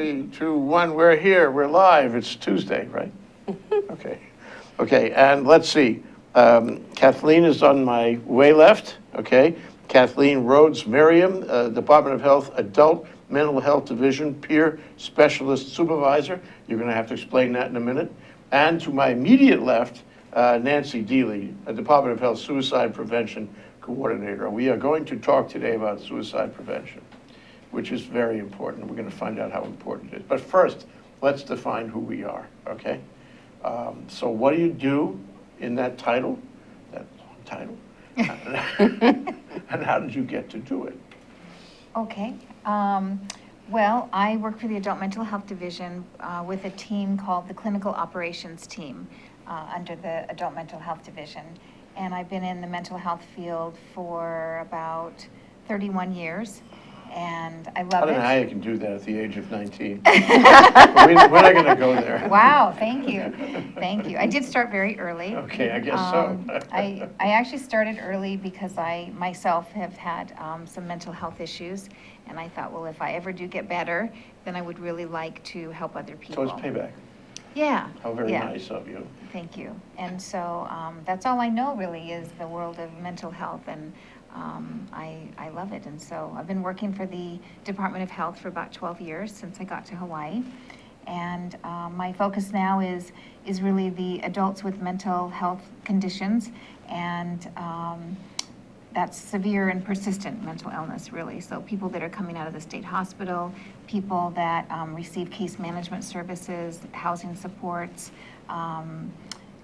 3, 2, 1. We're here. We're live. It's Tuesday, right? Okay. Okay, and let's see. Kathleen is on my way left, okay? Kathleen Rhodes Merriam, Department of Health Adult Mental Health Division Peer Specialist Supervisor. You're going to have to explain that in a minute. And to my immediate left, Nancy Deely, Department of Health Suicide Prevention Coordinator. We are going to talk today about suicide prevention, which is very important. We're going to find out how important it is. But first, let's define who we are, okay? So what do you do in that title, that long title? And how did you get to do it? Okay. Well, I work for the Adult Mental Health Division with a team called the Clinical Operations Team under the Adult Mental Health Division. And I've been in the mental health field for about 31 years. And I love it. I don't know how you can do that at the age of 19. We're not going to go there. Wow, thank you. Thank you. I did start very early. Okay, I guess so. I actually started early because I myself have had some mental health issues. And I thought, well, if I ever do get better, then I would really like to help other people. So it's payback. Yeah. How very nice of you. Thank you. And so that's all I know really is the world of mental health, and I love it. And so I've been working for the Department of Health for about 12 years since I got to Hawaii. And my focus now is really the adults with mental health conditions, and that's severe and persistent mental illness, really. So people that are coming out of the state hospital, people that receive case management services, housing supports,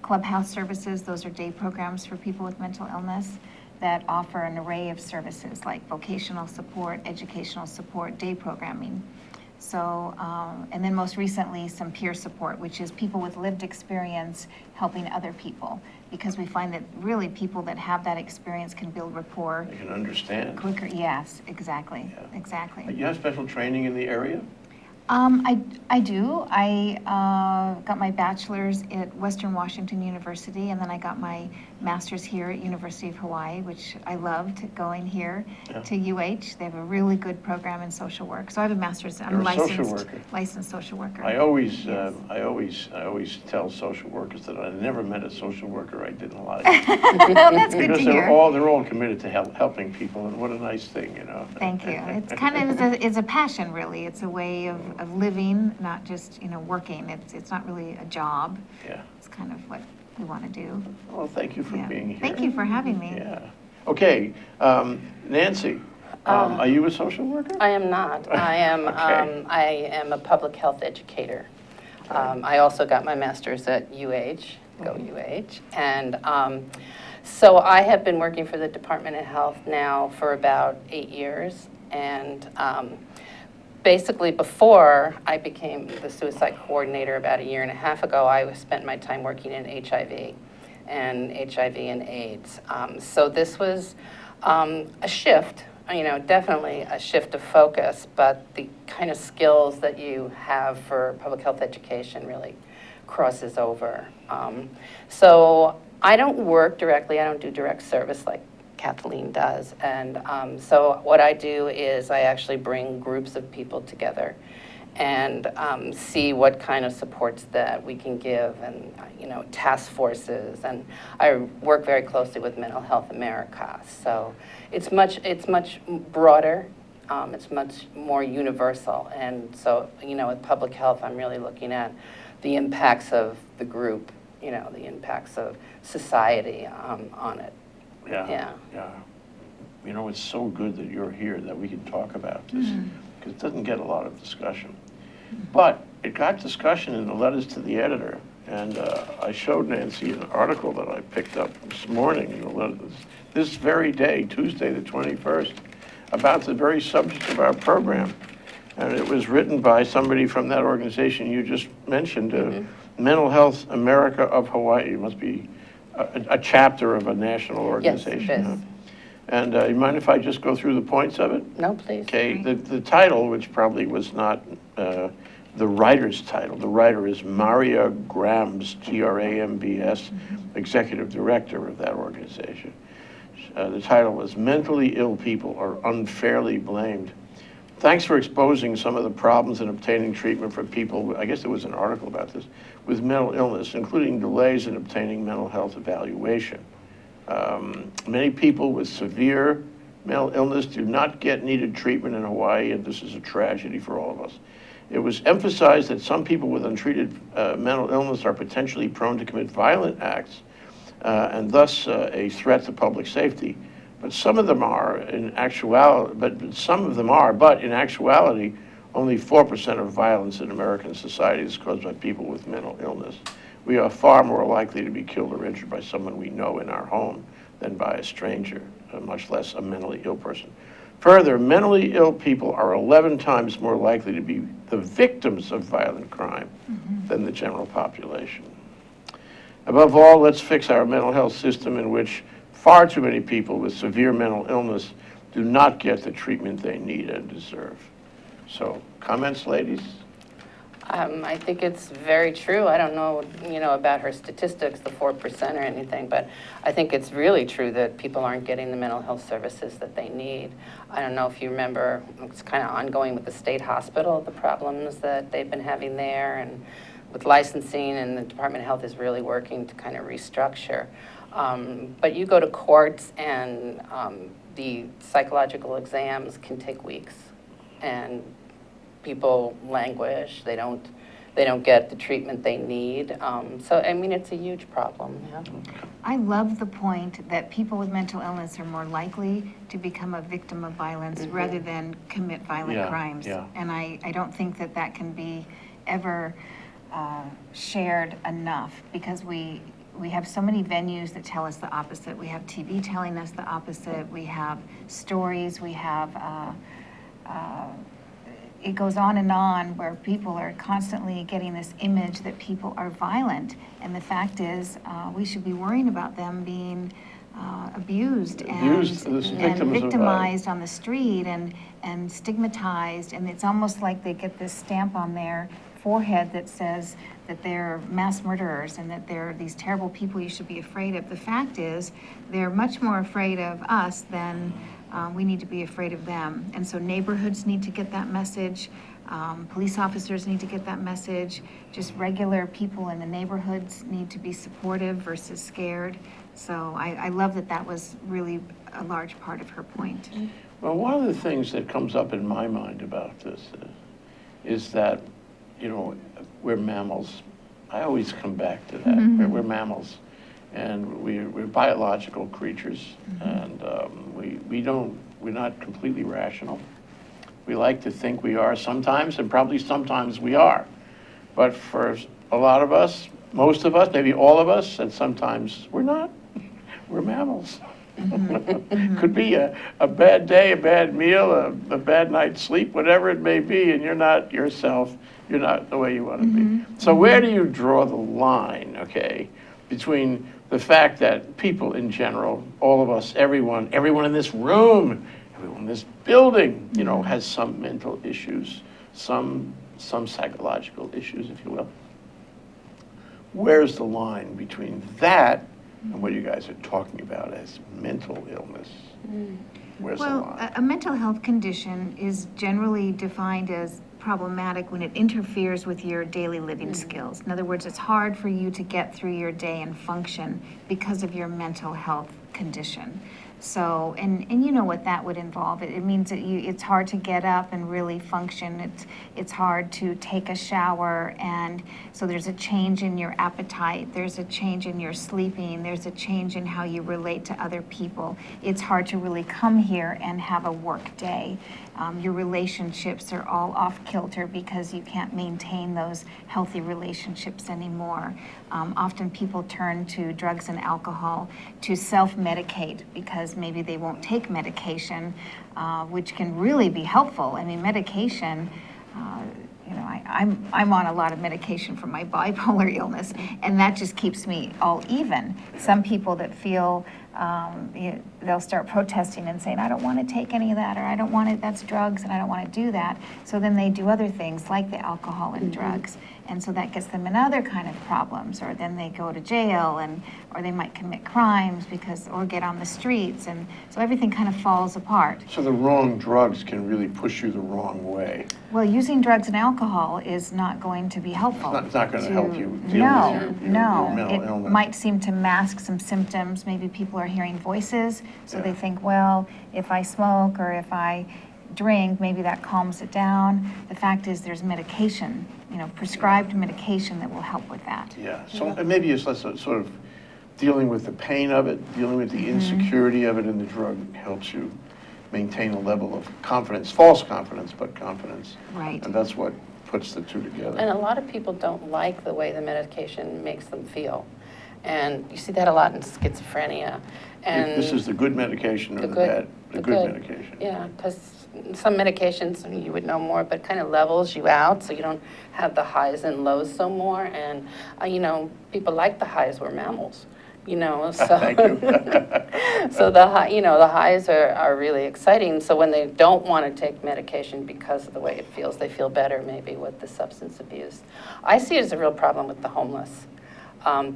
clubhouse services. Those are day programs for people with mental illness that offer an array of services like vocational support, educational support, day programming. So, and then most recently, some peer support, which is people with lived experience helping other people, because we find that really people that have that experience can build rapport. They can understand. Quicker, yes, exactly, exactly. You have special training in the area? I do. I got my bachelor's at Western Washington University, and then I got my master's here at University of Hawaii, which I loved going here to UH. They have a really good program in social work. So I have a master's. I'm a licensed social worker. I always tell social workers that I never met a social worker I didn't like. Well, that's good to hear. They're all committed to helping people, and what a nice thing, you know. Thank you. It's kind of it's a passion, really. It's a way of living, not just working. It's not really a job. Yeah. It's kind of what we want to do. Well, thank you for being here. Thank you for having me. Yeah. Okay, Nancy, are you a social worker? I am not. I am. Okay. I am a public health educator. I also got my master's at UH. Go UH, and so I have been working for the Department of Health now for about 8 years, and basically before I became the suicide coordinator about 1.5 years ago, I spent my time working in HIV and AIDS. So this was a shift, definitely a shift of focus, but the kind of skills that you have for public health education really crosses over. So I don't work directly, I don't do direct service like Kathleen does, and so what I do is I actually bring groups of people together and see what kind of supports that we can give, and task forces, and I work very closely with Mental Health America. So it's much broader, it's much more universal, and so with public health I'm really looking at the impacts of the group, the impacts of society on it. Yeah. It's so good that you're here, that we can talk about this, because it doesn't get a lot of discussion. But it got discussion in the letters to the editor, and I showed Nancy an article that I picked up this morning, this very day, Tuesday the 21st, about the very subject of our program. And it was written by somebody from that organization you just mentioned, Mental Health America of Hawaii. It must be a chapter of a national organization. Yes, it is. Huh? And you mind if I just go through the points of it? No, please. Okay, the title, which probably was not the writer's title. The writer is Maria Grams, Grambs, Executive Director of that organization. The title was Mentally Ill People Are Unfairly Blamed thanks for exposing some of the problems in obtaining treatment for people, I guess there was an article about this, with mental illness, including delays in obtaining mental health evaluation. Many people with severe mental illness do not get needed treatment in Hawaii, and this is a tragedy for all of us. It was emphasized that some people with untreated mental illness are potentially prone to commit violent acts and thus a threat to public safety. But some of them are in actuality, but in actuality, only 4% of violence in American society is caused by people with mental illness. We are far more likely to be killed or injured by someone we know in our home than by a stranger, much less a mentally ill person. Further, mentally ill people are 11 times more likely to be the victims of violent crime than the general population. Above all, let's fix our mental health system, in which far too many people with severe mental illness do not get the treatment they need and deserve. So, comments, ladies? I think it's very true. I don't know, about her statistics, the 4% or anything, but I think it's really true that people aren't getting the mental health services that they need. I don't know if you remember, it's kind of ongoing with the state hospital, the problems that they've been having there, and with licensing, and the Department of Health is really working to kind of restructure. But you go to courts, and the psychological exams can take weeks, and people languish. They don't get the treatment they need. So I mean, it's a huge problem. Yeah. I love the point that people with mental illness are more likely to become a victim of violence rather than commit violent crimes. Yeah. And I don't think that can be ever shared enough, because we have so many venues that tell us the opposite. We have TV telling us the opposite. We have stories. We have it goes on and on, where people are constantly getting this image that people are violent. And the fact is, we should be worrying about them being abused and victimized on the street and stigmatized. And it's almost like they get this stamp on their forehead that says that they're mass murderers and that they're these terrible people you should be afraid of. The fact is, they're much more afraid of us than we need to be afraid of them. And so neighborhoods need to get that message. Police officers need to get that message. Just regular people in the neighborhoods need to be supportive versus scared. So I love that was really a large part of her point. Well, one of the things that comes up in my mind about this is that, we're mammals. I always come back to that. We're mammals. And we're biological creatures, and we're not completely rational. We like to think we are sometimes, and probably sometimes we are. But for a lot of us, most of us, maybe all of us, and sometimes we're not. We're mammals. Could be a bad day, a bad meal, a bad night's sleep, whatever it may be, and you're not yourself. You're not the way you want to be. So where do you draw the line, between the fact that people in general, all of us, everyone in this room, everyone in this building, has some mental issues, some psychological issues, if you will. Where's the line between that and what you guys are talking about as mental illness? Where's the line? A mental health condition is generally defined as problematic when it interferes with your daily living skills. In other words, it's hard for you to get through your day and function because of your mental health condition. So, and you know what that would involve. It means that it's hard to get up and really function. It's hard to take a shower, and so there's a change in your appetite, there's a change in your sleeping, there's a change in how you relate to other people. It's hard to really come here and have a work day. Your relationships are all off kilter because you can't maintain those healthy relationships anymore. Often people turn to drugs and alcohol to self-medicate because maybe they won't take medication, which can really be helpful. I mean, medication, I'm on a lot of medication for my bipolar illness, and that just keeps me all even. Some people that feel they'll start protesting and saying, I don't want to take any of that, or I don't want it, that's drugs, and I don't want to do that. So then they do other things like the alcohol and drugs. And so that gets them in other kind of problems, or then they go to jail, or they might commit crimes or get on the streets, and so everything kind of falls apart. So the wrong drugs can really push you the wrong way. Well, using drugs and alcohol is not going to be helpful. It's not going to help you deal with your mental illness. It might seem to mask some symptoms. Maybe people are hearing voices, so they think, well, if I smoke or if I drink, maybe that calms it down. The fact is there's medication, prescribed medication that will help with that. Yeah, so maybe it's less sort of dealing with the pain of it, dealing with the insecurity of it, and the drug helps you maintain a level of confidence, false confidence, but confidence. Right. And that's what puts the two together. And a lot of people don't like the way the medication makes them feel. And you see that a lot in schizophrenia. And This is the good medication or the bad? The good medication. Yeah, because some medications, you would know more, but kind of levels you out so you don't have the highs and lows so more. And, people like the highs, we're mammals. So Thank you. so the highs are really exciting. So when they don't want to take medication because of the way it feels, they feel better maybe with the substance abuse. I see it as a real problem with the homeless.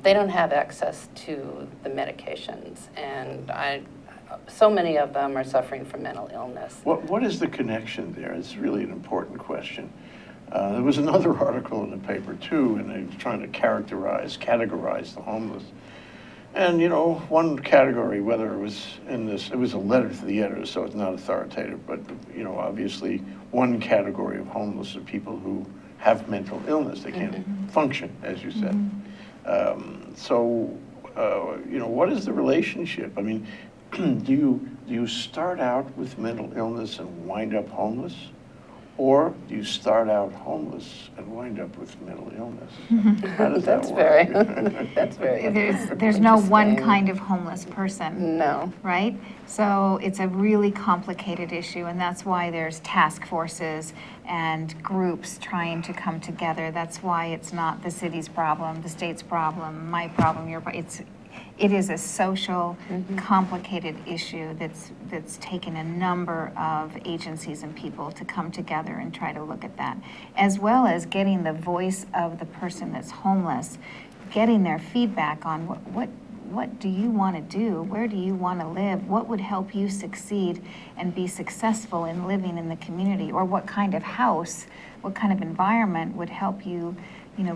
They don't have access to the medications, and so many of them are suffering from mental illness. What is the connection there? It's really an important question. There was another article in the paper too, and they were trying to categorize the homeless. And, one category, whether it was it was a letter to the editor, so it's not authoritative, but, obviously one category of homeless are people who have mental illness. They can't function, as you said. What is the relationship? I mean, do you start out with mental illness and wind up homeless? Or do you start out homeless and wind up with mental illness? How does that work? That's very There's no one kind of homeless person. No. Right? So it's a really complicated issue, and that's why there's task forces and groups trying to come together. That's why it's not the city's problem, the state's problem, my problem, your problem. It is a social, complicated issue that's taken a number of agencies and people to come together and try to look at that, as well as getting the voice of the person that's homeless, getting their feedback on what do you want to do, where do you want to live, what would help you succeed and be successful in living in the community, or what kind of house, what kind of environment would help you,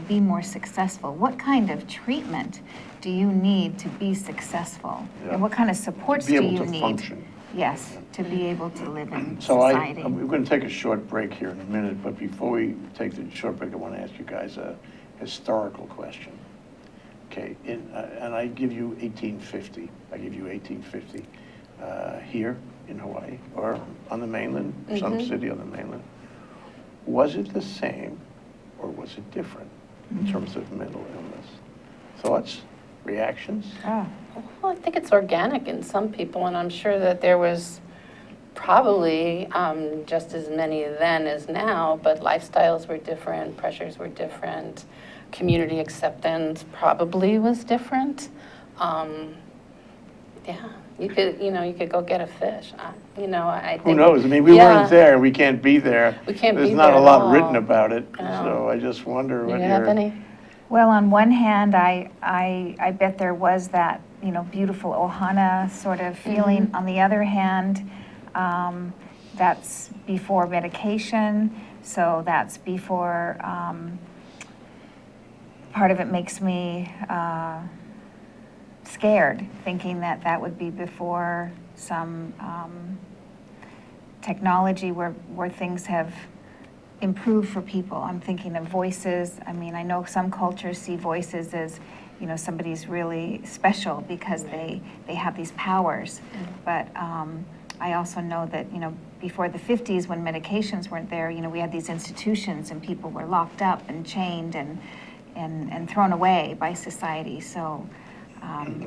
be more successful, what kind of treatment do you need to be successful? Yeah. And what kind of supports do you need? To be able to function. Yes, to be able to live in So society. we're going to take a short break here in a minute, but before we take the short break, I want to ask you guys a historical question. Okay, and I give you 1850. I give you 1850 here in Hawaii or on the mainland, some city on the mainland. Was it the same or was it different in terms of mental illness? Thoughts? Reactions? Oh. Well, I think it's organic in some people, and I'm sure that there was probably just as many then as now, but lifestyles were different, pressures were different, community acceptance probably was different. You could go get a fish. I think. Who knows? I mean, we weren't there. We can't be there. We can't There's be not there a at lot all. written about it, No. so I just wonder Do what you have your... any? Well, on one hand, I bet there was that, beautiful ohana sort of feeling. On the other hand, that's before medication, so that's before, part of it makes me scared, thinking that would be before some technology where things have improved for people. I'm thinking of voices. I mean, I know some cultures see voices as, somebody's really special because they have these powers. But I also know that, before the 50s when medications weren't there, we had these institutions and people were locked up and chained and thrown away by society. So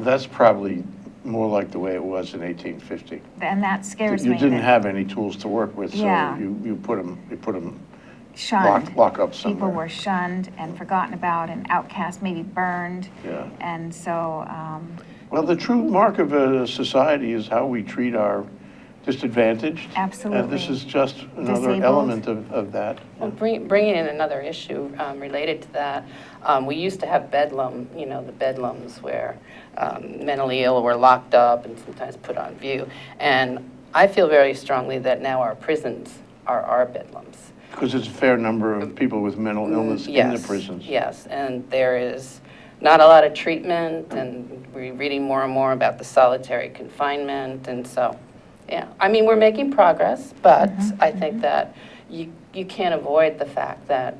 That's probably more like the way it was in 1850. and that scares me. You didn't that have any tools to work with, so Yeah. you put them shunned. lock up somewhere. People were shunned and forgotten about and outcast, maybe burned. Yeah. And so, Well, the true mark of a society is how we treat our disadvantaged. Absolutely. And this is just another Disabled. element of that. Well, bringing in another issue related to that, we used to have bedlam, the bedlams where mentally ill were locked up and sometimes put on view. And I feel very strongly that now our prisons are our bedlams. Because it's a fair number of people with mental illness in the prisons. Yes, and there is not a lot of treatment, and we're reading more and more about the solitary confinement, and so, yeah. I mean, we're making progress, but I think that you can't avoid the fact that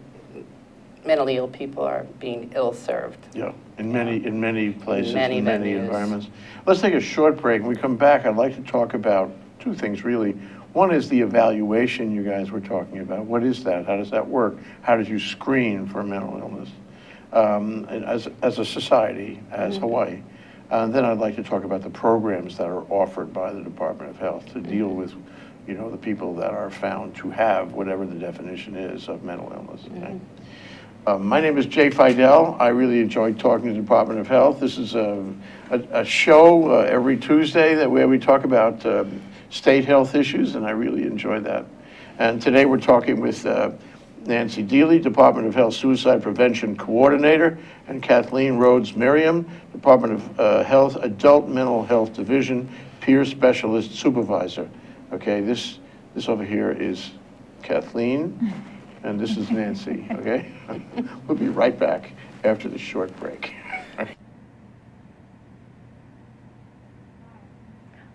mentally ill people are being ill-served. Yeah, in many places, Many in many venues. environments. Let's take a short break. When we come back, I'd like to talk about two things, really. One is the evaluation you guys were talking about. What is that? How does that work? How did you screen for mental illness as a society, as Hawaii? And then I'd like to talk about the programs that are offered by the Department of Health to deal with, the people that are found to have whatever the definition is of mental illness. Okay? My name is Jay Fidell. I really enjoy talking to the Department of Health. This is a show every Tuesday where we talk about state health issues, and I really enjoy that. And today we're talking with Nancy Deely, Department of Health Suicide Prevention Coordinator, and Kathleen Rhodes Merriam, Department of Health Adult Mental Health Division Peer Specialist Supervisor. Okay, this over here is Kathleen, and this is Nancy, okay? We'll be right back after this short break.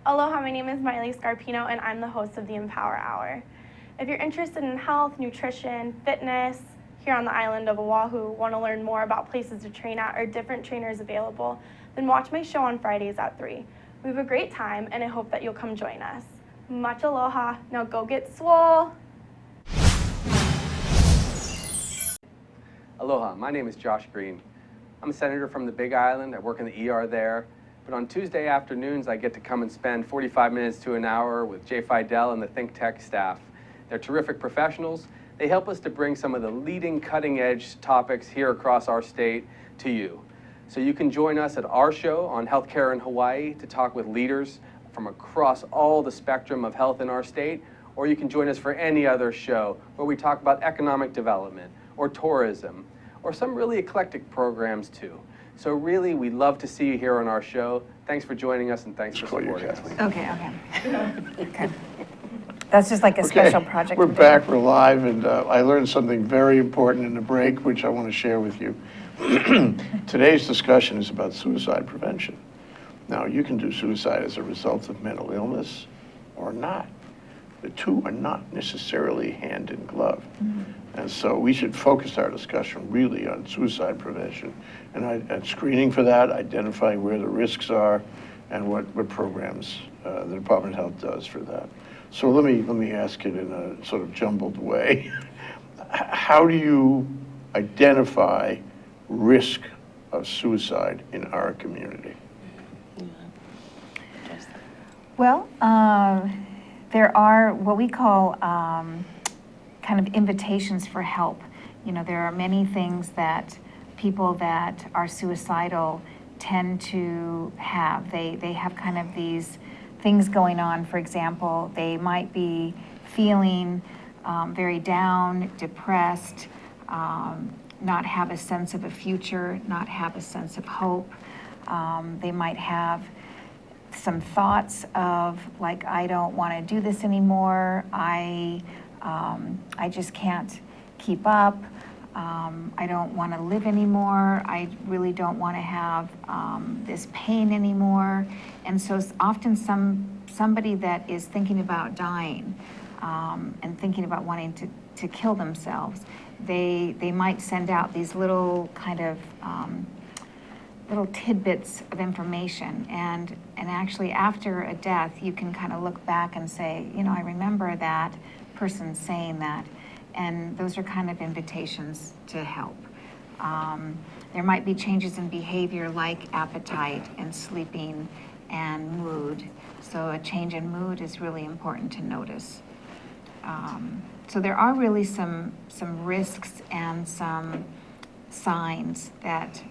Aloha, my name is Miley Scarpino, and I'm the host of the Empower Hour. If you're interested in health, nutrition, fitness, here on the island of Oahu, want to learn more about places to train at or different trainers available, then watch my show on Fridays at 3. We have a great time, and I hope that you'll come join us. Much aloha. Now go get swole. Aloha, my name is Josh Green. I'm a senator from the Big Island. I work in the ER there. But on Tuesday afternoons, I get to come and spend 45 minutes to an hour with Jay Fidell and the ThinkTech staff. They're terrific professionals. They help us to bring some of the leading cutting-edge topics here across our state to you. So you can join us at our show on healthcare in Hawaii to talk with leaders from across all the spectrum of health in our state, or you can join us for any other show where we talk about economic development or tourism or some really eclectic programs too. So really, we'd love to see you here on our show. Thanks for joining us, and thanks for supporting us. Okay. That's just like a special project. We're back, we're live, and I learned something very important in the break, which I want to share with you. Today's discussion is about suicide prevention. Now, you can do suicide as a result of mental illness or not. The two are not necessarily hand in glove. And so we should focus our discussion really on suicide prevention and screening for that, identifying where the risks are, and what programs the Department of Health does for that. So let me ask it in a sort of jumbled way. How do you identify risk of suicide in our community? Well, there are what we call kind of invitations for help. There are many things that people that are suicidal tend to have. They have kind of these things going on. For example, they might be feeling very down, depressed, not have a sense of a future, not have a sense of hope. They might have some thoughts of like, I don't want to do this anymore. I just can't keep up. I don't want to live anymore. I really don't want to have this pain anymore. And so it's often somebody that is thinking about dying and thinking about wanting to kill themselves, they might send out these little kind of little tidbits of information, and actually after a death you can kind of look back and say, I remember that person saying that, and those are kind of invitations to help. There might be changes in behavior like appetite and sleeping and mood. So a change in mood is really important to notice. So there are really some risks and some signs that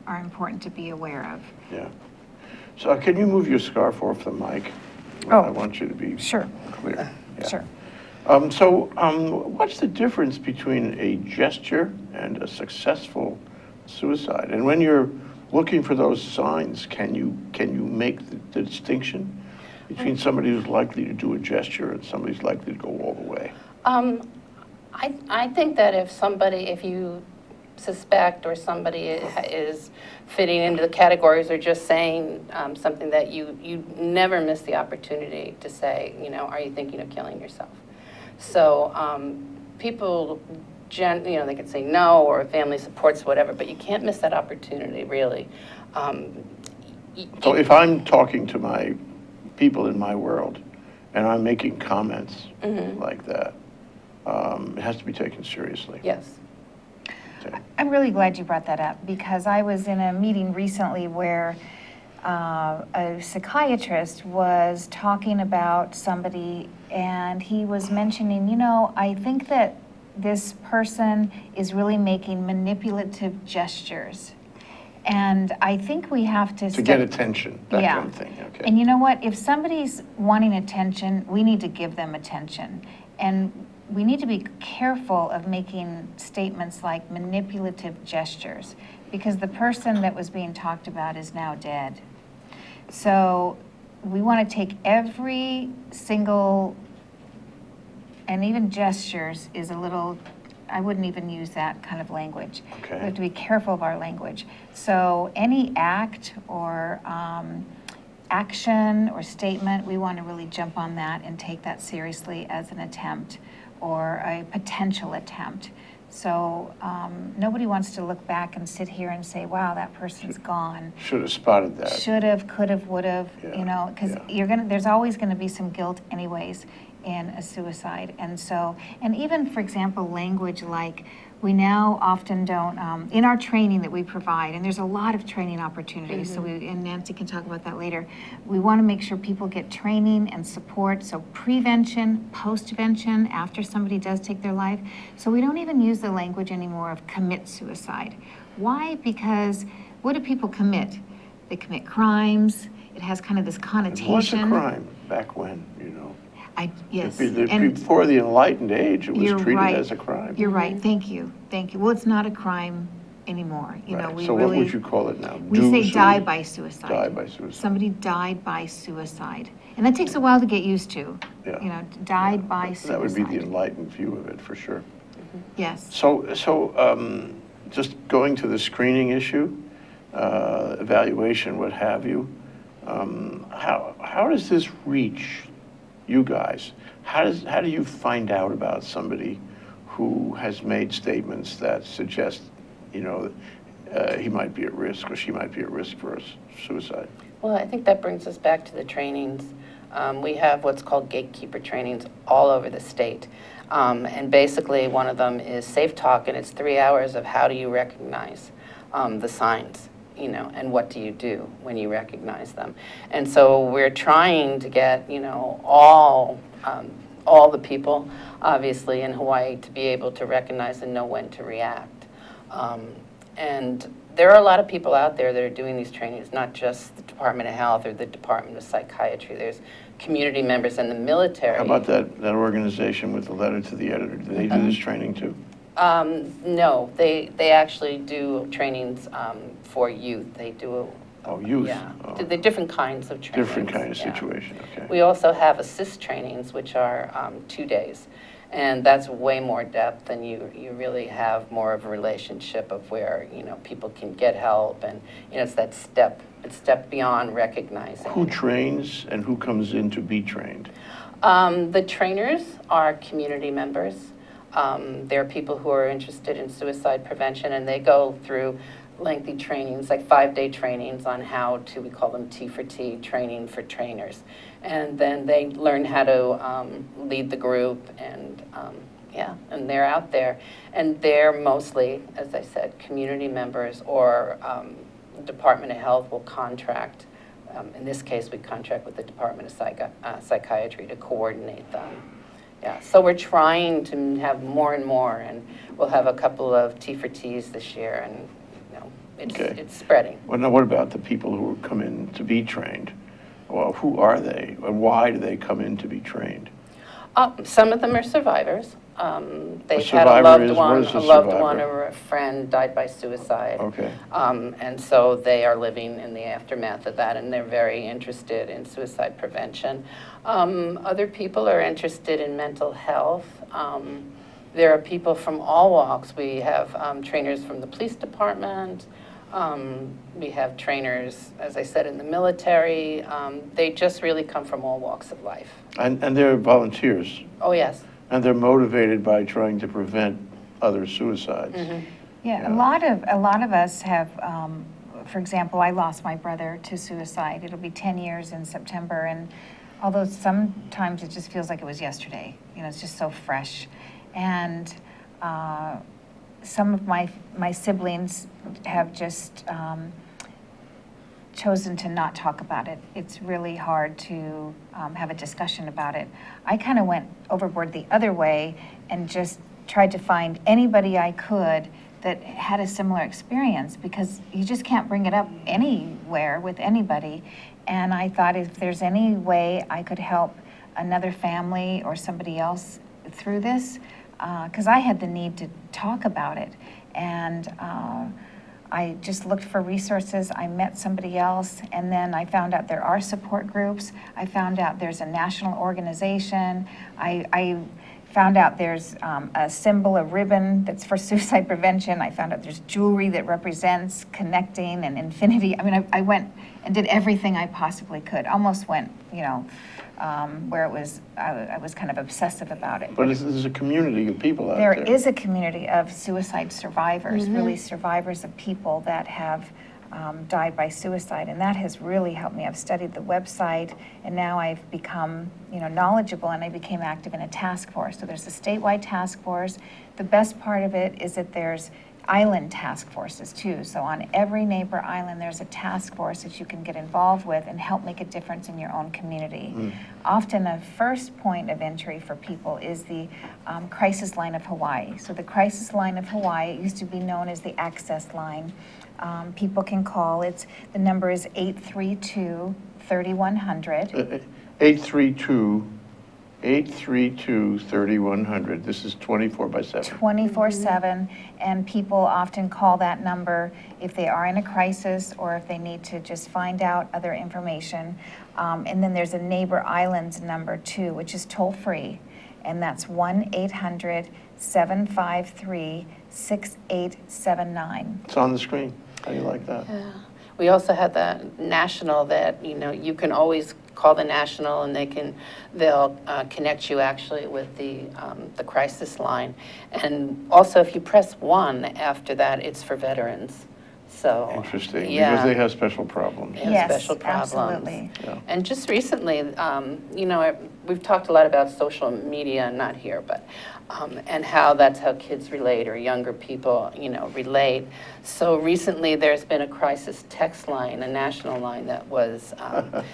are important to be aware of. Yeah. So can you move your scarf off the mic? Oh. I want you to be Sure, clear. Yeah. sure. What's the difference between a gesture and a successful suicide? And when you're looking for those signs, can you make the distinction between somebody who's likely to do a gesture and somebody who's likely to go all the way? I think that if you suspect or somebody is fitting into the categories or just saying something, that you never miss the opportunity to say, are you thinking of killing yourself? So people, they can say no, or family supports, whatever, but you can't miss that opportunity, really. So if I'm talking to my people in my world and I'm making comments like that, it has to be taken seriously. Yes. Okay. I'm really glad you brought that up, because I was in a meeting recently where a psychiatrist was talking about somebody, and he was mentioning, I think that this person is really making manipulative gestures. And I think we have to get attention, that yeah. kind of thing. Okay. And you know what? If somebody's wanting attention, we need to give them attention. And we need to be careful of making statements like manipulative gestures, because the person that was being talked about is now dead. So we want to take every single, and even gestures is a little, I wouldn't even use that kind of language. Okay. We have to be careful of our language. So any act or action or statement, we want to really jump on that and take that seriously as an attempt or a potential attempt. So nobody wants to look back and sit here and say, wow, that person's gone. Should have spotted that. Should have, could have, would have, Yeah, because yeah. there's always going to be some guilt anyways in a suicide. And so, and even, for example, language like, we now often don't, in our training that we provide, and there's a lot of training opportunities, so and Nancy can talk about that later, we want to make sure people get training and support, so prevention, postvention, after somebody does take their life. So we don't even use the language anymore of commit suicide. Why? Because what do people commit? They commit crimes. It has kind of this connotation. It was a crime back when, Yes. And before the Enlightened Age, it was treated right. as a crime. You're right. Thank you. Thank you. Well, it's not a crime anymore. Right. We so really, what would you call it now? We say die by suicide. Die by suicide. Somebody died by suicide. And that takes a while to get used to. Yeah. Died by suicide. That would be the Enlightened view of it, for sure. Yes. So just going to the screening issue, evaluation, what have you, how does this reach you guys? How do you find out about somebody who has made statements that suggest, he might be at risk or she might be at risk for a suicide? Well, I think that brings us back to the trainings. We have what's called Gatekeeper Trainings all over the state. And basically one of them is Safe Talk, and it's 3 hours of how do you recognize the signs, and what do you do when you recognize them. And so we're trying to get, all the people, obviously, in Hawaii to be able to recognize and know when to react. And there are a lot of people out there that are doing these trainings, not just the Department of Health or the Department of Psychiatry. There's community members in the military. How about that organization with the letter to the editor? Do they do this training too? No, they actually do trainings for youth. They do youth. Yeah, Oh. the different kinds of trainings. Different kind of yeah. situation, okay. We also have assist trainings, which are 2 days. And that's way more depth, and you really have more of a relationship of where, people can get help, and, it's that step beyond recognizing. Who trains and who comes in to be trained? The trainers are community members. They're people who are interested in suicide prevention, and they go through lengthy trainings, like 5-day trainings on how to, we call them T for T, training for trainers. And then they learn how to lead the group, and and they're out there. And they're mostly, as I said, community members, or Department of Health will contract. In this case, we contract with the Department of Psychiatry to coordinate them. Yeah, so we're trying to have more and more, and we'll have a couple of T for Ts this year, and Okay. it's spreading. Well, now what about the people who come in to be trained? Well, who are they, and why do they come in to be trained? Some of them are survivors. They've had survivor a loved is- one, what is a a loved one survivor? or a friend died by suicide. Okay. And so they are living in the aftermath of that, and they're very interested in suicide prevention. Other people are interested in mental health. There are people from all walks. We have trainers from the police department. We have trainers, as I said, in the military. They just really come from all walks of life. And they're volunteers, Oh, yes. and they're motivated by trying to prevent other suicides. Mm-hmm. Yeah, Yeah. a lot of us have, for example, I lost my brother to suicide. It'll be 10 years in September, and although sometimes it just feels like it was yesterday, you know, it's just so fresh. And some of my siblings have just chosen to not talk about it. It's really hard to have a discussion about it. I kind of went overboard the other way and just tried to find anybody I could that had a similar experience, because you just can't bring it up anywhere with anybody. And I thought, if there's any way I could help another family or somebody else through this, because I had the need to talk about it. And I just looked for resources. I met somebody else, and then I found out there are support groups. I found out there's a national organization. I found out there's a symbol, a ribbon that's for suicide prevention. I found out there's jewelry that represents connecting and infinity. I mean, I went and did everything I possibly could. Almost went, you know, where it was, I was kind of obsessive about it. But there's a community of people out There there. is a community of suicide survivors, really survivors of people that have died by suicide, and that has really helped me. I've studied the website, and now I've become, you know, knowledgeable, and I became active in a task force. So there's a statewide task force. The best part of it is that there's island task forces too. So on every neighbor island, there's a task force that you can get involved with and help make a difference in your own community. Often a first point of entry for people is the crisis line of Hawaii. So the crisis line of Hawaii, it used to be known as the access line. People can call. The number is 832-3100. 832-3100. This is 24/7. 24/7, and people often call that number if they are in a crisis or if they need to just find out other information. And then there's a Neighbor Islands number too, which is toll free, and that's 1-800-753-6879. It's on the screen. How do you like that? Yeah. We also have the national that, you know, you can always call the national, and they'll connect you actually with the crisis line. And also, if you press 1 after that, it's for veterans. So Interesting, yeah. because they have special problems. They have Yes, special problems. absolutely. Yeah. And just recently, you know, we've talked a lot about social media, not here, but, and how that's how kids relate, or younger people, you know, relate. So recently, there's been a crisis text line, a national line that was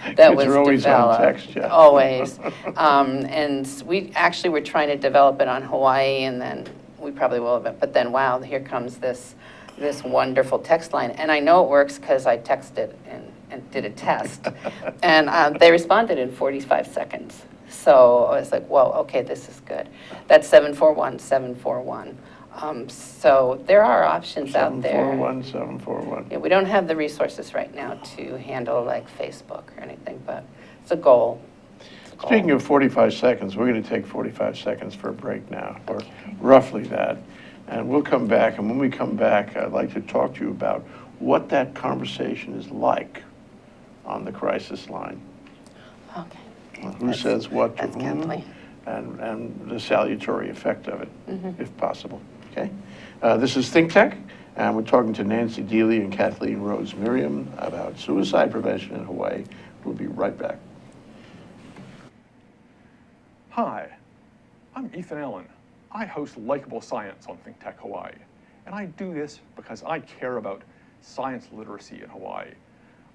Kids are always on text, yeah. Always. And we actually were trying to develop it on Hawaii, and then we probably will have it. But then, wow, here comes this wonderful text line. And I know it works because I texted and did a test. And they responded in 45 seconds. So I was like, whoa, okay, this is good. That's 741-741. So there are options out there. 741. Yeah, we don't have the resources right now to handle like Facebook or anything, but it's a goal. Speaking of 45 seconds, we're going to take 45 seconds for a break now, or roughly that. And we'll come back, and when we come back, I'd like to talk to you about what that conversation is like on the crisis line. Okay. Who says what to that's whom, Kathleen. and the salutary effect of it, if possible. Okay? This is ThinkTech, and we're talking to Nancy Deely and Kathleen Rhodes Merriam about suicide prevention in Hawaii. We'll be right back. Hi, I'm Ethan Allen. I host Likeable Science on ThinkTech Hawaii, and I do this because I care about science literacy in Hawaii.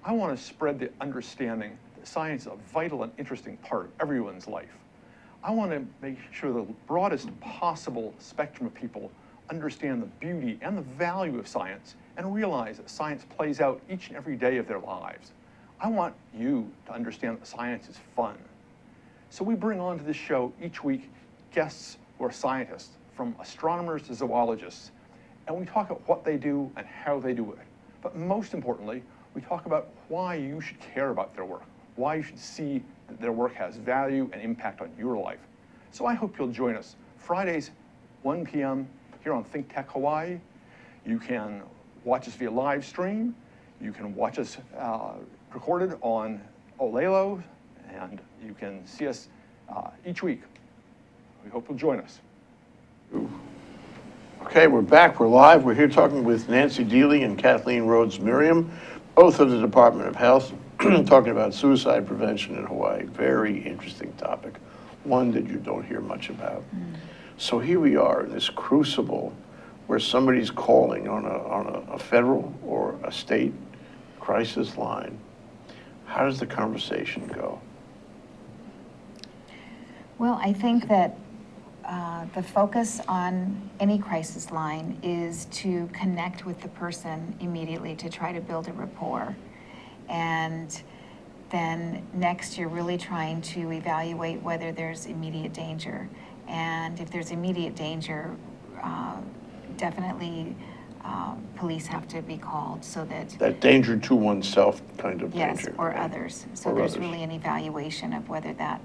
I want to spread the understanding that science is a vital and interesting part of everyone's life. I want to make sure the broadest possible spectrum of people understand the beauty and the value of science and realize that science plays out each and every day of their lives. I want you to understand that science is fun. So we bring onto this show each week guests who are scientists, from astronomers to zoologists, and we talk about what they do and how they do it. But most importantly, we talk about why you should care about their work, why you should see that their work has value and impact on your life. So I hope you'll join us Fridays, 1 p.m. here on ThinkTech Hawaii. You can watch us via live stream. You can watch us recorded on Olelo, and you can see us each week. We hope you'll join us. Okay, we're back, we're live. We're here talking with Nancy Deely and Kathleen Rhodes Merriam, both of the Department of Health, talking about suicide prevention in Hawaii. Very interesting topic, one that you don't hear much about. So here we are in this crucible where somebody's calling on a federal or a state crisis line. How does the conversation go? Well, I think that the focus on any crisis line is to connect with the person immediately to try to build a rapport. And then next, you're really trying to evaluate whether there's immediate danger. And if there's immediate danger, definitely police have to be called so that... That danger to oneself kind of yes, danger. or right? others. So Or there's others. really an evaluation of whether that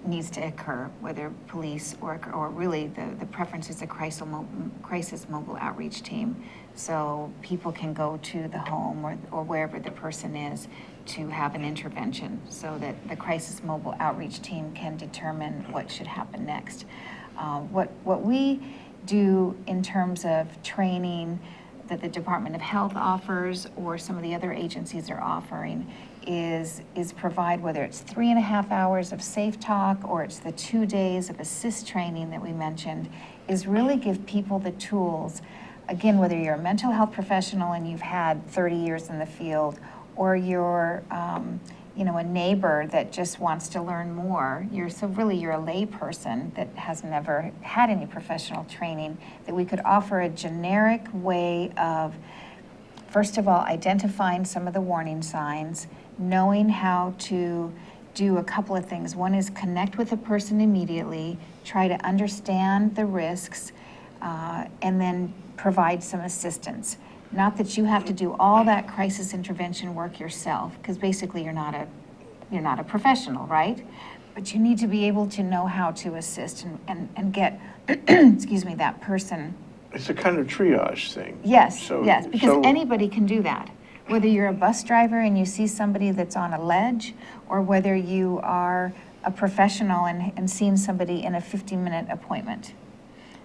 needs to occur, whether police or really the preference is a crisis mobile outreach team. So people can go to the home or wherever the person is to have an intervention so that the crisis mobile outreach team can determine what should happen next. What we do in terms of training that the Department of Health offers or some of the other agencies are offering is provide, whether it's 3.5 hours of safe talk or it's the 2 days of assist training that we mentioned, is really give people the tools. Again, whether you're a mental health professional and you've had 30 years in the field, or you're a neighbor that just wants to learn more, you're a lay person that has never had any professional training, that we could offer a generic way of, first of all, identifying some of the warning signs, knowing how to do a couple of things. One is connect with a person immediately, try to understand the risks, and then provide some assistance. Not that you have to do all that crisis intervention work yourself, because basically you're not a professional, right? But you need to be able to know how to assist and get, excuse me, that person. It's a kind of triage thing. Yes, because so anybody can do that. Whether you're a bus driver and you see somebody that's on a ledge, or whether you are a professional and seeing somebody in a 50-minute appointment.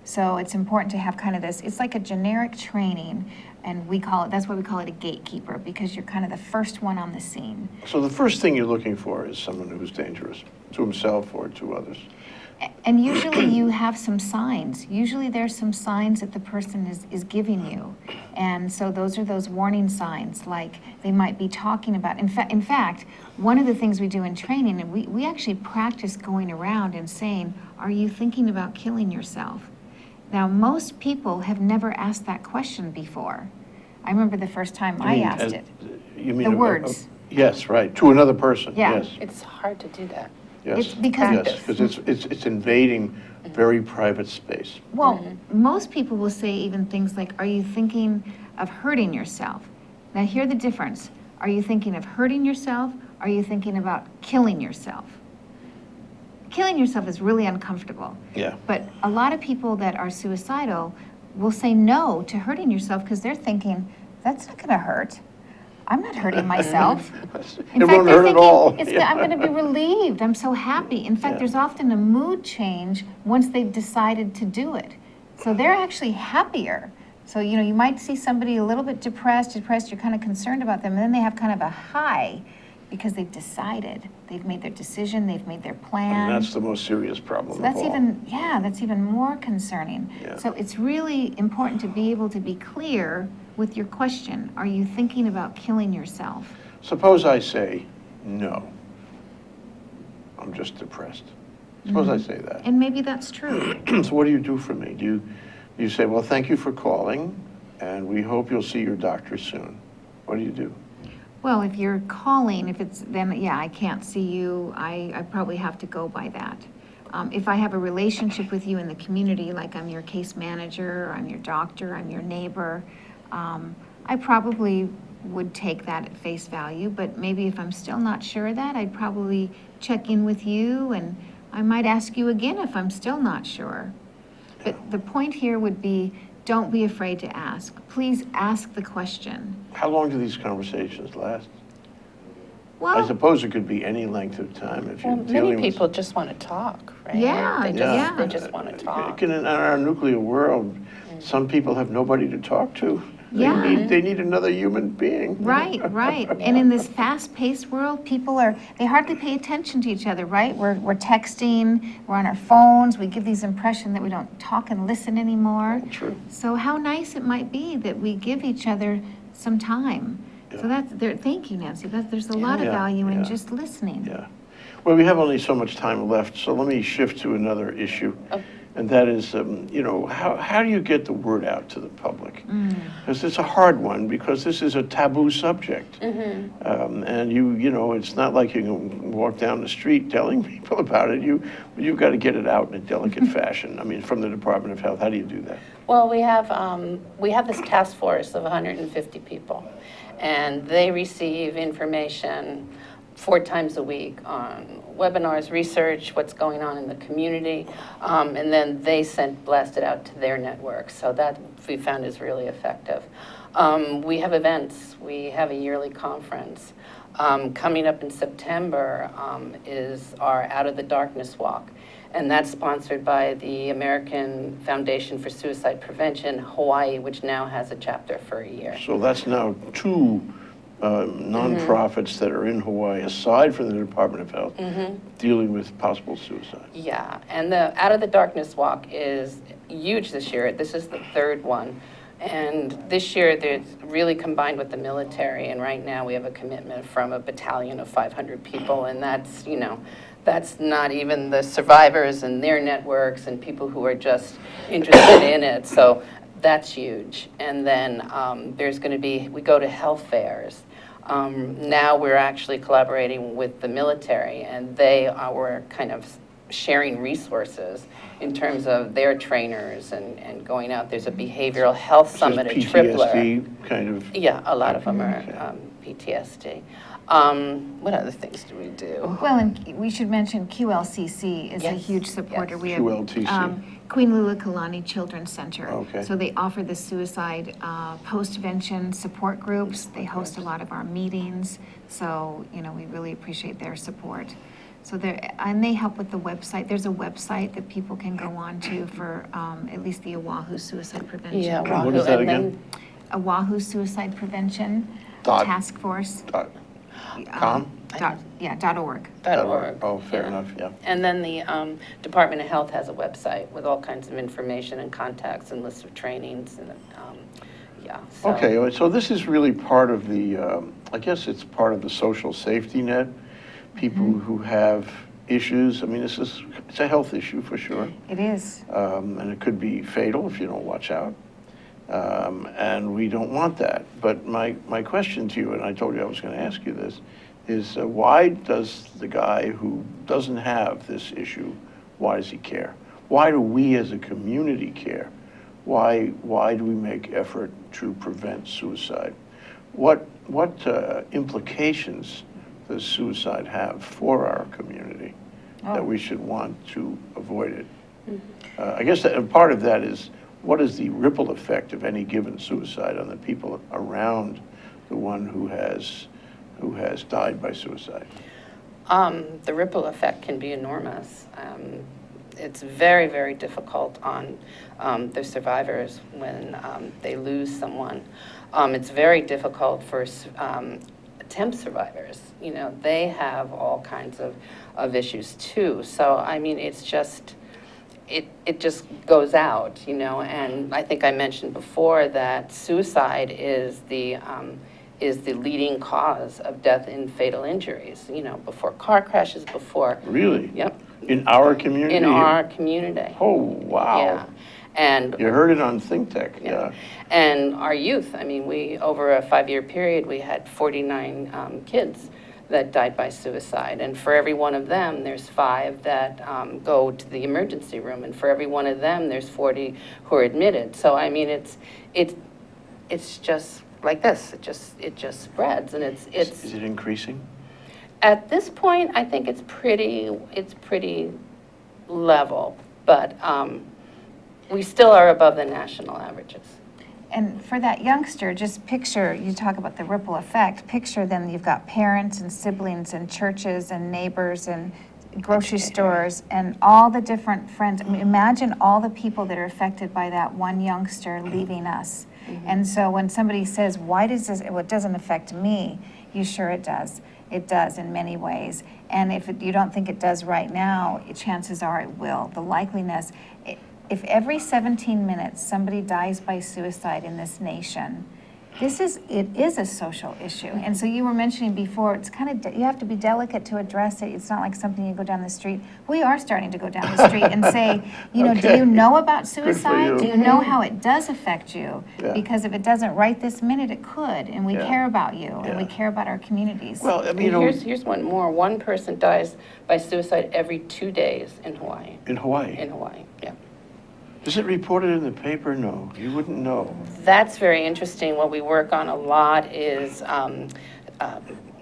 So it's important to have kind of this, it's like a generic training, and that's why we call it a gatekeeper, because you're kind of the first one on the scene. So the first thing you're looking for is someone who's dangerous to himself or to others. And usually you have some signs. Usually there's some signs that the person is giving you. And so those are those warning signs, like they might be talking about. In fact, one of the things we do in training, and we actually practice going around and saying, are you thinking about killing yourself? Now, most people have never asked that question before. I remember the first time I asked it. You mean The words. Yes, right, to another person, Yeah. yes. It's hard to do that. Yes. It's because- Yes, because it's invading very private space. Well, most people will say even things like, are you thinking of hurting yourself? Now, hear the difference. Are you thinking of hurting yourself? Are you thinking about killing yourself? Killing yourself is really uncomfortable. Yeah. But a lot of people that are suicidal will say no to hurting yourself because they're thinking, that's not going to hurt. I'm not hurting myself. It won't hurt at all. I'm going to be relieved. I'm so happy. In fact, Yeah. there's often a mood change once they've decided to do it. So they're actually happier. So, you might see somebody a little bit depressed, you're kind of concerned about them, and then they have kind of a high because they've decided. They've made their decision, they've made their plan. And that's the most serious problem So that's of all. that's even more concerning. Yeah. So it's really important to be able to be clear with your question. Are you thinking about killing yourself? Suppose I say, no, I'm just depressed. Suppose I say that. And maybe that's true. So what do you do for me? Do you say, well, thank you for calling, and we hope you'll see your doctor soon. What do you do? Well, if you're calling, if it's, then, yeah, I can't see you, I probably have to go by that. If I have a relationship with you in the community, like I'm your case manager, I'm your doctor, I'm your neighbor, I probably would take that at face value, but maybe if I'm still not sure of that, I'd probably check in with you, and I might ask you again if I'm still not sure. But the point here would be, don't be afraid to ask. Please ask the question. How long do these conversations last? I Well, suppose it could be any length of time if you're Well, dealing many with... people just want to talk, right? Yeah, yeah. They just want to talk. In our nuclear world, some people have nobody to talk to. Yeah. They need another human being. right, right. And in this fast-paced world, they hardly pay attention to each other, right? We're texting, we're on our phones, we give these impression that we don't talk and listen anymore. True. So how nice it might be that we give each other some time. So thank you, Nancy. There's a lot of Yeah, value in yeah. just listening. Yeah. Well, we have only so much time left, so let me shift to another issue. Oh. And that is, how do you get the word out to the public? Because it's a hard one, because this is a taboo subject. And it's not like you can walk down the street telling people about it. You've got to get it out in a delicate fashion. I mean, from the Department of Health, how do you do that? Well, we have this task force of 150 people, and they receive information 4 times a week on webinars, research, what's going on in the community, and then they blast it out to their network. So that we found is really effective. We have events. We have a yearly conference. Coming up in September is our Out of the Darkness Walk, and that's sponsored by the American Foundation for Suicide Prevention, Hawaii, which now has a chapter for a year. So that's now 2 nonprofits that are in Hawaii, aside from the Department of Health, dealing with possible suicide. Yeah, and the Out of the Darkness Walk is huge this year. This is the 3rd one. And this year, it's really combined with the military, and right now we have a commitment from a battalion of 500 people, and that's not even the survivors and their networks and people who are just interested in it. So that's huge. And then we go to health fairs. Now we're actually collaborating with the military, and we're kind of sharing resources in terms of their trainers and going out. There's a behavioral health summit at Tripler. PTSD kind of. Yeah, a lot of them are PTSD. What other things do we do? Well, and we should mention QLCC is a Yes, huge supporter. yes. We have QLTC. Queen Lulakalani Children's Center. Okay. So they offer the suicide postvention support groups. They host a lot of our meetings. So, we really appreciate their support. So and they help with the website. There's a website that people can go on to for at least the Oahu Suicide Prevention. Yeah, What is that and again? Oahu Suicide Prevention Dot- Task Force. .com? .org. .org. Oh, fair enough, yeah. And then the Department of Health has a website with all kinds of information and contacts and lists of trainings and so. Okay, so this is really part of I guess it's part of the social safety net. People who have issues, I mean, it's a health issue for sure. It is. And it could be fatal if you don't watch out. And we don't want that. But my question to you, and I told you I was going to ask you this, is why does the guy who doesn't have this issue, why does he care? Why do we as a community care? Why do we make effort to prevent suicide? What implications does suicide have for our community that we should want to avoid it? I guess and part of that is, what is the ripple effect of any given suicide on the people around the one who has died by suicide? The ripple effect can be enormous. It's very, very difficult on the survivors when they lose someone. It's very difficult for attempt survivors. They have all kinds of issues too. So, I mean, it's just, it just goes out, and I think I mentioned before that suicide is the leading cause of death and fatal injuries, before car crashes, before. Really? Yep. In our community? In our community. Oh, wow. Yeah. And You heard it on ThinkTech, yeah. and our youth, I mean, over a 5-year period, we had 49 kids that died by suicide. And for every one of them, there's 5 that go to the emergency room. And for every one of them, there's 40 who are admitted. So, I mean, it's just like this. It just spreads. And Is it increasing? at this point, I think it's pretty level. But we still are above the national averages. And for that youngster, just picture, you talk about the ripple effect, picture then you've got parents and siblings and churches and neighbors and grocery stores and all the different friends. I mean, imagine all the people that are affected by that one youngster leaving us. And so when somebody says, why does this, well, it doesn't affect me, you sure it does. It does in many ways. And if you don't think it does right now, chances are it will. The likeliness, if every 17 minutes somebody dies by suicide in this nation, it is a social issue. And so you were mentioning before, it's kind of, you have to be delicate to address it. It's not like something you go down the street. We are starting to go down the street and say, do you know about suicide? you. Do you know how it does affect you? Yeah. Because if it doesn't right this minute, it could. And we Yeah. care about you and we Yeah. care about our communities. Well, I mean, And here's one more. One person dies by suicide every 2 days in Hawaii. in Hawaii. In Hawaii, yeah. Is it reported in the paper? No, you wouldn't know. That's very interesting. What we work on a lot is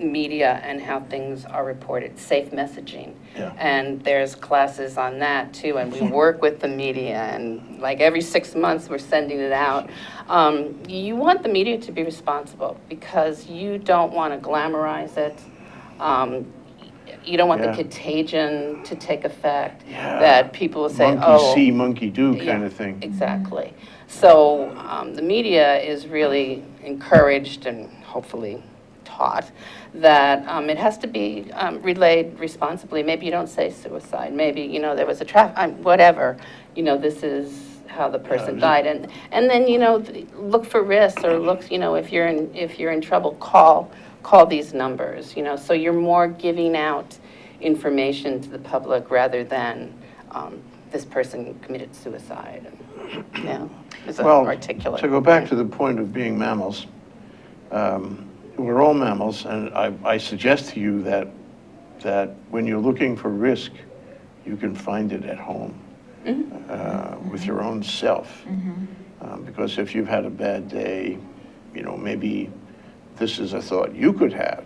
media and how things are reported, safe messaging. Yeah. And there's classes on that too, and we work with the media, and like every 6 months we're sending it out. You want the media to be responsible because you don't want to glamorize it. You don't want Yeah. the contagion to take effect, Yeah. that people will say, Monkey oh. see, monkey do kind Yeah, of thing. Exactly. So the media is really encouraged and hopefully taught that it has to be relayed responsibly. Maybe you don't say suicide. Maybe, there was a whatever. This is how the person died. And then, look for risks, or look, if you're in trouble, call these numbers, so you're more giving out information to the public rather than this person committed suicide. It's Well, articulate. to go back to the point of being mammals, we're all mammals, and I suggest to you that when you're looking for risk, you can find it at home with your own self. Because if you've had a bad day, maybe this is a thought you could have.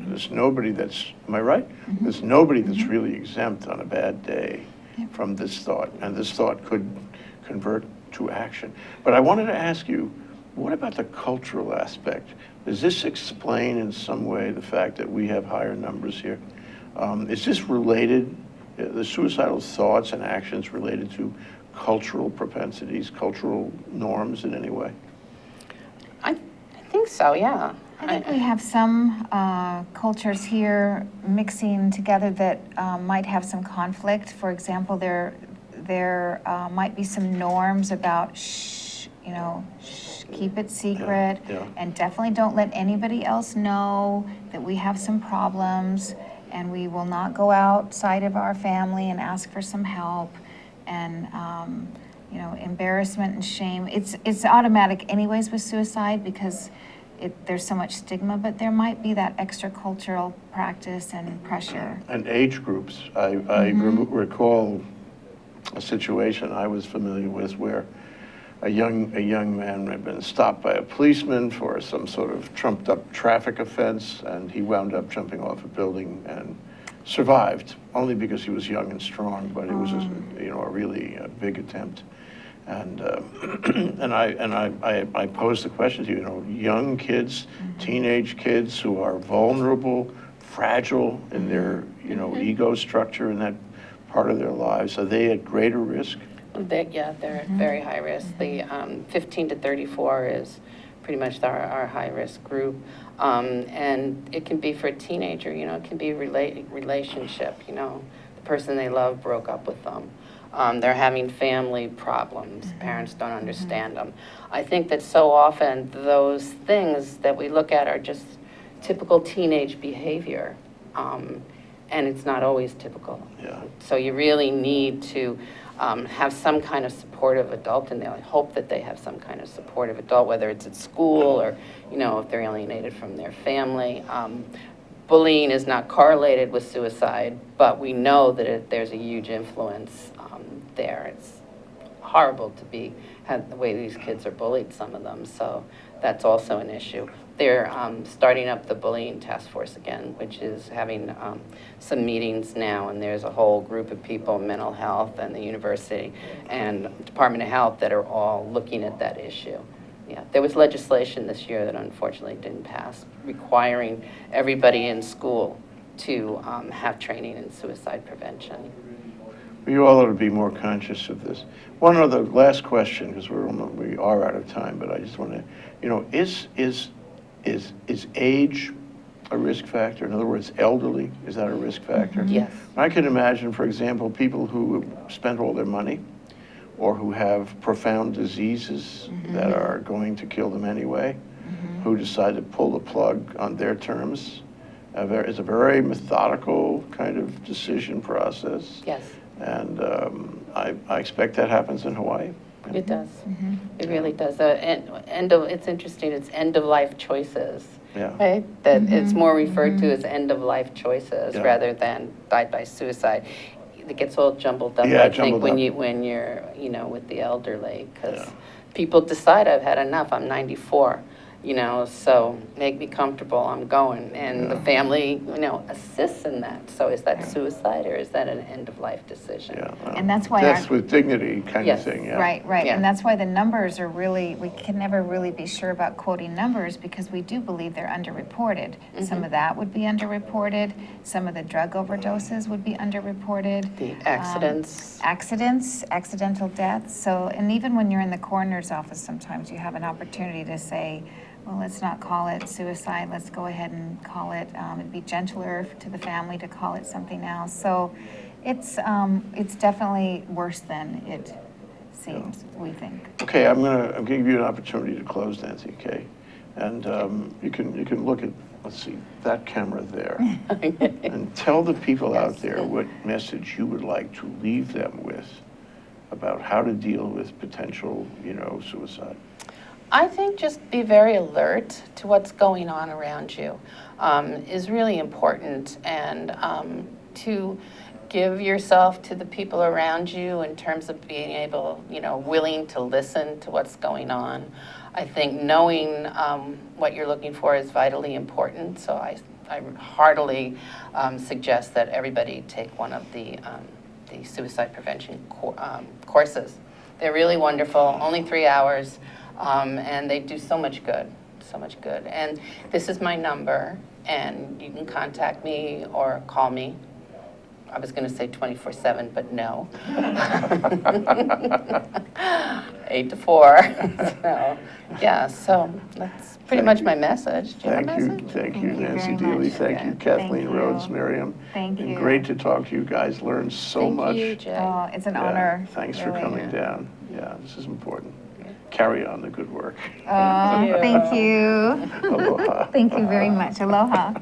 There's nobody that's, am I right? There's nobody that's really exempt on a bad day from this thought, and this thought could convert to action. But I wanted to ask you, what about the cultural aspect? Does this explain in some way the fact that we have higher numbers here? Is this related, the suicidal thoughts and actions related to cultural propensities, cultural norms in any way? I think so, yeah. I think we have some cultures here mixing together that might have some conflict. For example, there might be some norms about shh, keep it secret, Yeah. and definitely don't let anybody else know that we have some problems, and we will not go outside of our family and ask for some help, and embarrassment and shame. It's automatic anyways with suicide because there's so much stigma, but there might be that extra cultural practice and pressure. And age groups. I recall a situation I was familiar with where a young man had been stopped by a policeman for some sort of trumped-up traffic offense, and he wound up jumping off a building and survived, only because he was young and strong, but it was a really big attempt. And I posed the question to you, young kids, teenage kids who are vulnerable, fragile in their ego structure in that part of their lives, are they at greater risk? They're at very high risk. The 15 to 34 is pretty much our high-risk group. And it can be for a teenager, it can be a relationship, the person they love broke up with them. They're having family problems. Parents don't understand them. I think that so often those things that we look at are just typical teenage behavior. And it's not always typical. Yeah. So you really need to have some kind of supportive adult, and they hope that they have some kind of supportive adult, whether it's at school or, if they're alienated from their family. Bullying is not correlated with suicide, but we know that there's a huge influence there. It's horrible to have the way these kids are bullied, some of them, so that's also an issue. They're starting up the bullying task force again, which is having some meetings now, and there's a whole group of people, mental health and the university and Department of Health, that are all looking at that issue. Yeah, there was legislation this year that unfortunately didn't pass, requiring everybody in school to have training in suicide prevention. You all ought to be more conscious of this. One other last question, because we are out of time, but I just want to, is age a risk factor? In other words, elderly, is that a risk factor? Yes. I can imagine, for example, people who spent all their money or who have profound diseases that are going to kill them anyway, who decide to pull the plug on their terms. It's a very methodical kind of decision process. Yes. And I expect that happens in Hawaii. It does. It really does. It's interesting. It's end-of-life choices. Yeah. Right? That it's more referred to as end-of-life choices rather than died by suicide. It gets all jumbled up, I think, when you're, with the elderly, because people decide, I've had enough. I'm 94. So make me comfortable, I'm going. And the family, assists in that. So is that suicide or is that an end-of-life decision? Yeah. And that's why death with dignity kind of Yes. thing, yeah. Right. Yeah. And that's why the numbers are really, we can never really be sure about quoting numbers because we do believe they're underreported. Some of that would be underreported. Some of the drug overdoses would be underreported. The accidents. Accidental deaths. So, and even when you're in the coroner's office, sometimes you have an opportunity to say, well, let's not call it suicide. Let's go ahead and call it, it'd be gentler to the family to call it something else. So it's definitely worse than it seems, we think. Okay, I'm giving you an opportunity to close, Nancy, okay? And you can look at, let's see, that camera there. And tell the people out there what message you would like to leave them with about how to deal with potential, suicide. I think just be very alert to what's going on around you is really important, and to give yourself to the people around you in terms of being able, willing to listen to what's going on. I think knowing what you're looking for is vitally important, so I heartily suggest that everybody take one of the suicide prevention courses. They're really wonderful, only 3 hours. And they do so much good. And this is my number, and you can contact me or call me. I was going to say 24/7, but no. 8 to 4. So that's pretty much my message. Do you have a message? Thank you, Nancy very Deely. much. Thank you, Thank Kathleen you. Rhodes Merriam. Thank Been you. great to talk to you guys. Learned so Thank much. you, Jay. Oh, it's an Yeah, honor. Thanks for really. coming down. Yeah, this is important. Carry on the good work. Thank you. Aloha. Thank you very much. Aloha.